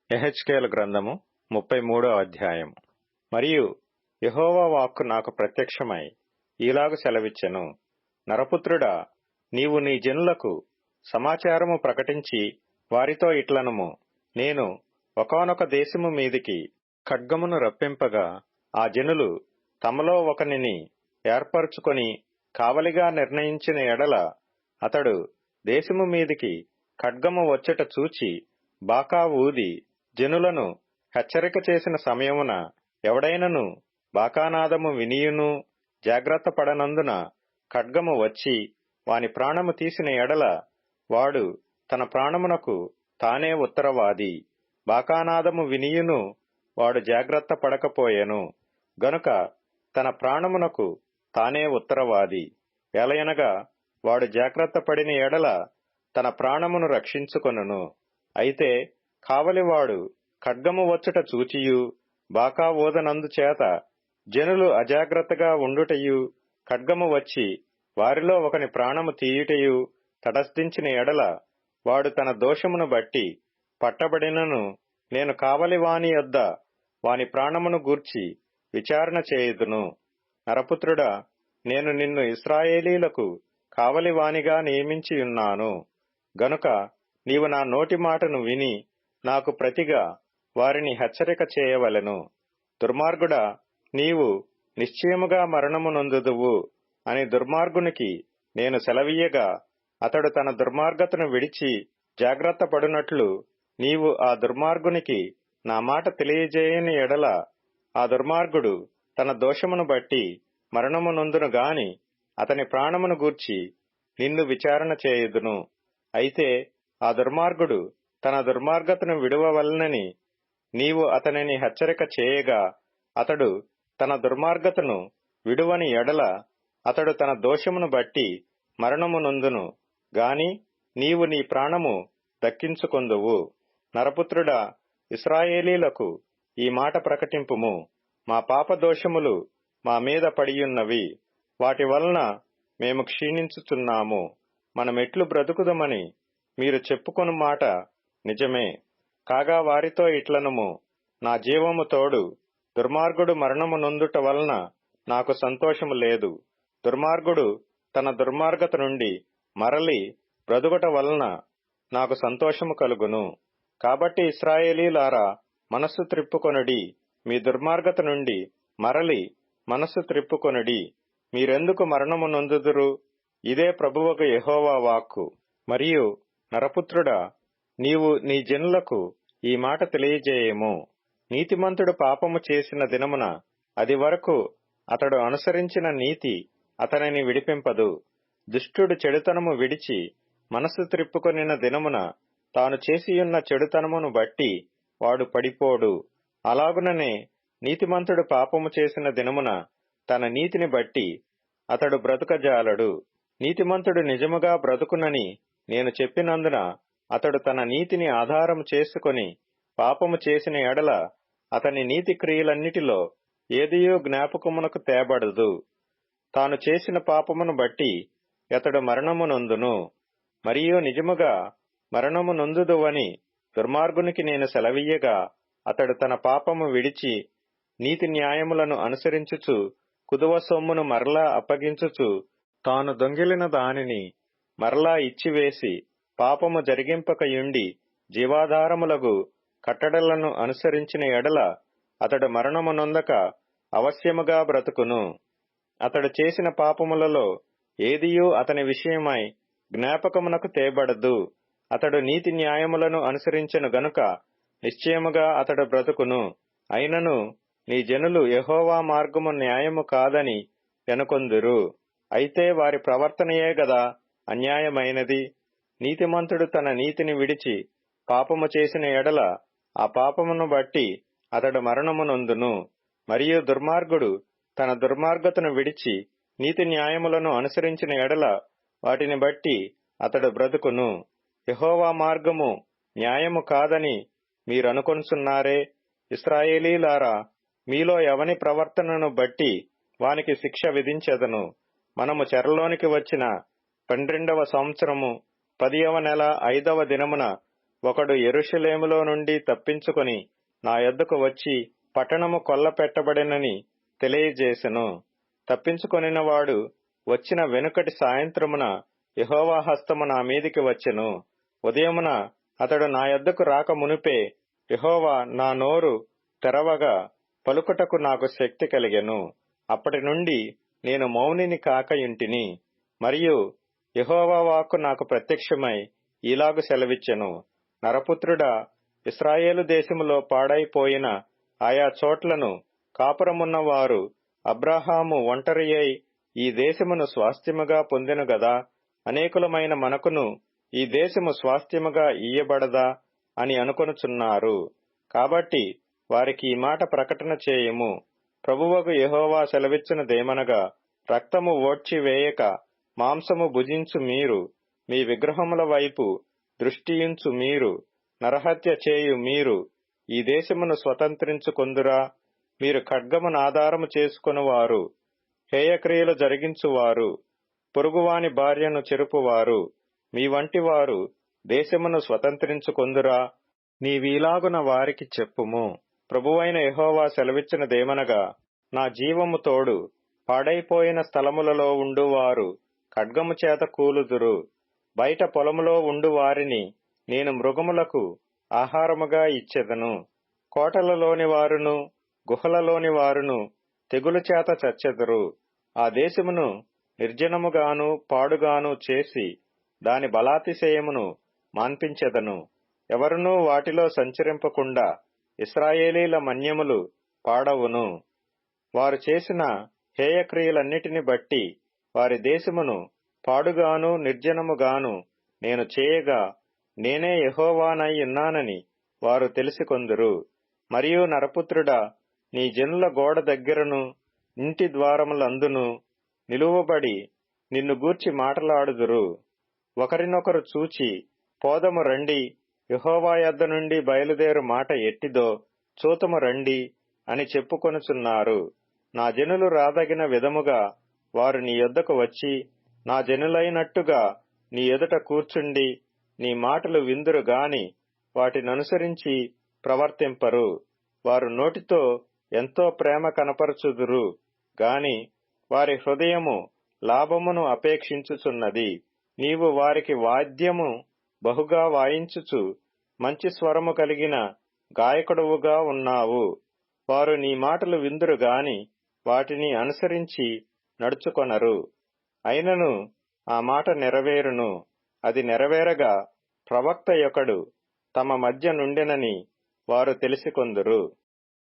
యెహెజ్కేలు గ్రంథము 33వ అధ్యాయం. మరియు యెహోవా వాక్కు నాకు ప్రత్యక్షమై ఈలాగు సెలవిచ్చెను. నరపుత్రుడా, నీవు నీ జనులకు సమాచారము ప్రకటించి వారితో ఇట్లనుము. నేను ఒకానొక దేశము మీదికి ఖడ్గమును రప్పింపగా ఆ జనులు తమలో ఒకనిని ఏర్పరచుకొని కావలిగా నిర్ణయించిన ఎడల అతడు దేశము మీదికి ఖడ్గము వచ్చుట చూచి బాకా ఊది జనులను హెచ్చరిక చేసిన సమయమున ఎవడైనను బాకానాదము వినియును జాగ్రత్త పడనందున ఖడ్గము వచ్చి వాని ప్రాణము తీసిన ఎడల వాడు తన ప్రాణమునకు తానే ఉత్తరవాది. బాకానాదము వినియును వాడు జాగ్రత్త పడకపోయెను గనుక తన ప్రాణమునకు తానే ఉత్తరవాది. ఎలయనగా వాడు జాగ్రత్త పడిన ఎడల తన ప్రాణమును రక్షించుకొనును. అయితే కావలివాడు ఖడ్గము వచ్చుట చూచియు బాకా ఊదనందుచేత జనులు అజాగ్రత్తగా ఉండుటయు ఖడ్గము వచ్చి వారిలో ఒకని ప్రాణము తీయుటయు తటస్థించిన ఎడల వాడు తన దోషమును బట్టి పట్టబడినను నేను కావలి వాని యొద్ద వాని ప్రాణమును గూర్చి విచారణ చేయుదును. నరపుత్రుడా, నేను నిన్ను ఇశ్రాయేలీలకు కావలివానిగా నియమించియున్నాను గనుక నీవు నా నోటి మాటను విని నాకు ప్రతిగా వారిని హెచ్చరిక చేయవలెను. దుర్మార్గుడా, నీవు నిశ్చయముగా మరణము నొందుదువు అని దుర్మార్గునికి నేను సెలవీయగా అతడు తన దుర్మార్గతను విడిచి జాగ్రత్త పడునట్లు నీవు ఆ దుర్మార్గునికి నా మాట తెలియజేయని ఎడల ఆ దుర్మార్గుడు తన దోషమును బట్టి మరణము నొందును గాని అతని ప్రాణమును గూర్చి నిన్ను విచారణ చేయుదును. అయితే ఆ దుర్మార్గుడు తన దుర్మార్గతను విడువవలనని నీవు అతనిని హెచ్చరిక చేయగా అతడు తన దుర్మార్గతను విడువని ఎడల అతడు తన దోషమును బట్టి మరణము నొందును గాని నీవు నీ ప్రాణము దక్కించుకొందువు. నరపుత్రుడా, ఇశ్రాయేలీలకు ఈ మాట ప్రకటింపుము. మా పాపదోషములు మా మీద పడియున్నవి, వాటి వలన మేము క్షీణించుచున్నాము. మనమెట్లు బ్రతుకుదమని మీరు చెప్పుకొను మాట నిజమే. కాగా వారితో ఇట్లనుము, నా జీవము తోడు దుర్మార్గుడు మరణము నొందుట వలన నాకు సంతోషము లేదు. దుర్మార్గుడు తన దుర్మార్గత నుండి మరలి బ్రతుకుట వలన నాకు సంతోషము కలుగును. కాబట్టి ఇశ్రాయేలీలారా, మనస్సు త్రిప్పుకొనుడి, మీ దుర్మార్గత నుండి మరలి మనస్సు త్రిప్పుకొనుడి. మీరెందుకు మరణము నొందుదురు? ఇదే ప్రభువకు యెహోవా వాక్కు. మరియు నరపుత్రుడా, నీవు నీ జనులకు ఈ మాట తెలియజేయము. నీతిమంతుడు పాపము చేసిన దినమున అది వరకు అతడు అనుసరించిన నీతి అతనిని విడిపింపదు. దుష్టుడు చెడుతనము విడిచి మనస్సు త్రిప్పుకొనిన దినమున తాను చేసియున్న చెడుతనమును బట్టి వాడు పడిపోడు. అలాగుననే నీతిమంతుడు పాపము చేసిన దినమున తన నీతిని బట్టి అతడు బ్రతుకజాలడు. నీతిమంతుడు నిజముగా బ్రతుకునని నేను చెప్పినందున అతడు తన నీతిని ఆధారము చేసుకొని పాపము చేసిన ఎడల అతని నీతి క్రియలన్నిటిలో ఏదియూ జ్ఞాపకమునకు తేబడదు. తాను చేసిన పాపమును బట్టి అతడు మరణము నొందును. మరియు నిజముగా మరణము నొందుదువని దుర్మార్గునికి నేను సెలవీయగా అతడు తన పాపము విడిచి నీతి న్యాయములను అనుసరించుచు కుదువ సొమ్మును మరలా అప్పగించుచు తాను దొంగిలిన దానిని మరలా ఇచ్చివేసి పాపము జరిగింపకయుండి జీవాధారములగు కట్టడలను అనుసరించిన ఎడల అతడు మరణము నొందక అవశ్యముగా బ్రతుకును. అతడు చేసిన పాపములలో ఏదియూ అతని విషయమై జ్ఞాపకమునకు తేబడదు. అతడు నీతి న్యాయములను అనుసరించెను గనుక నిశ్చయముగా అతడు బ్రతుకును. అయినను నీ జనులు యెహోవా మార్గము న్యాయము కాదని ఎనుకొందురు. అయితే వారి ప్రవర్తనయే గదా అన్యాయమైనది. నీతిమంతుడు తన నీతిని విడిచి పాపము చేసిన ఎడల ఆ పాపమును బట్టి అతడు మరణము నొందును. మరియు దుర్మార్గుడు తన దుర్మార్గతను విడిచి నీతి న్యాయములను అనుసరించిన ఎడల వాటిని బట్టి అతడు బ్రతుకును. యెహోవా మార్గము న్యాయము కాదని మీరనుకొనుచున్నారే. ఇశ్రాయేలీలారా, మీలో ఎవని ప్రవర్తనను బట్టి వానికి శిక్ష విధించెదను. మనము చెరలోనికి వచ్చిన 12వ సంవత్సరము 10వ నెల 5వ దినమున ఒకడు యెరూషలేములో నుండి తప్పించుకొని నా యొద్దకు వచ్చి పట్టణము కొల్లపెట్టబడెనని తెలియజేసెను. తప్పించుకొనినవాడు వచ్చిన వెనుకటి సాయంత్రమున యెహోవా హస్తము నా మీదికి వచ్చెను. ఉదయమున అతడు నా యొద్దకు రాక మునుపే యెహోవా నా నోరు తెరవగా పలుకుటకు నాకు శక్తి కలిగెను. అప్పటి నుండి నేను మౌనిని కాకయుంటిని. మరియు యెహోవా వాక్కు నాకు ప్రత్యక్షమై ఈలాగు సెలవిచ్చెను. నరపుత్రుడా, ఇశ్రాయేలు దేశములో పాడైపోయిన ఆయా చోట్లను కాపురమున్నవారు అబ్రాహాము ఒంటరి అయి ఈ దేశమును స్వాస్థ్యముగా పొందెను గదా, అనేకులమైన మనకును ఈ దేశము స్వాస్థ్యముగా ఇయ్యబడదా అని అనుకొనుచున్నారు. కాబట్టి వారికి ఈ మాట ప్రకటన చేయము. ప్రభువగు యెహోవా సెలవిచ్చినదేమనగా, రక్తము ఓడ్చి వేయక మాంసము భుజించు మీరు, మీ విగ్రహముల వైపు దృష్టియుంచు మీరు, నరహత్య చేయు మీరు ఈ దేశమును స్వతంత్రించుకొందురా? మీరు ఖడ్గమునాధారము చేసుకొనువారు, హేయక్రియలు జరిగించువారు, పొరుగువాని భార్యను చెరుపువారు, మీ వంటి వారు దేశమును స్వతంత్రించుకొందురా? నీవీలాగున వారికి చెప్పుము. ప్రభువైన యెహోవా సెలవిచ్చినదేమనగా, నా జీవము తోడు పాడైపోయిన స్థలములలో ఉండువారు ఖడ్గము చేత కూలుదురు. బయట పొలములో ఉండు వారిని నేను మృగములకు ఆహారముగా ఇచ్చెదను. కోటలలోని వారును గుహలలోని వారును తెగులు చేత చచ్చెదరు. ఆ దేశమును నిర్జనముగాను పాడుగాను చేసి దాని బలాతిశయమును మాన్పించెదను. ఎవరునూ వాటిలో సంచరింపకుండా ఇశ్రాయేలీల మన్యములు పాడవును. వారు చేసిన హేయక్రియలన్నిటిని బట్టి వారి దేశమును పాడుగాను నిర్జనముగాను నేను చేయగా నేనే యెహోవానై ఉన్నానని వారు తెలిసికొందురు. మరియు నరపుత్రుడా, నీ జనుల గోడ దగ్గరను ఇంటి ద్వారములందును నిలువబడి నిన్ను గూర్చి మాటలాడుదురు. ఒకరినొకరు చూచి, పోదము రండి, యెహోవా యొద్ద నుండి బయలుదేరు మాట ఎట్టిదో చూతము రండి అని చెప్పుకొనుచున్నారు. నా జనులు రాదగిన విధముగా వారు నీ యొద్దకు వచ్చి నా జనులైనట్టుగా నీ ఎదుట కూర్చుండి నీ మాటలు విందురు గాని వాటిననుసరించి ప్రవర్తింపరు. వారు నోటితో ఎంతో ప్రేమ కనపరచుదురు గాని వారి హృదయము లాభమును అపేక్షించుచున్నది. నీవు వారికి వాద్యము బహుగా వాయించుచు మంచి స్వరము కలిగిన గాయకుడువుగా ఉన్నావు. వారు నీ మాటలు విందురు గాని వాటిని అనుసరించి నడుచుకొనరు. అయినను ఆ మాట నెరవేరును. అది నెరవేరగా ప్రవక్త యొకడు తమ మధ్య నుండెనని వారు తెలిసికొందురు.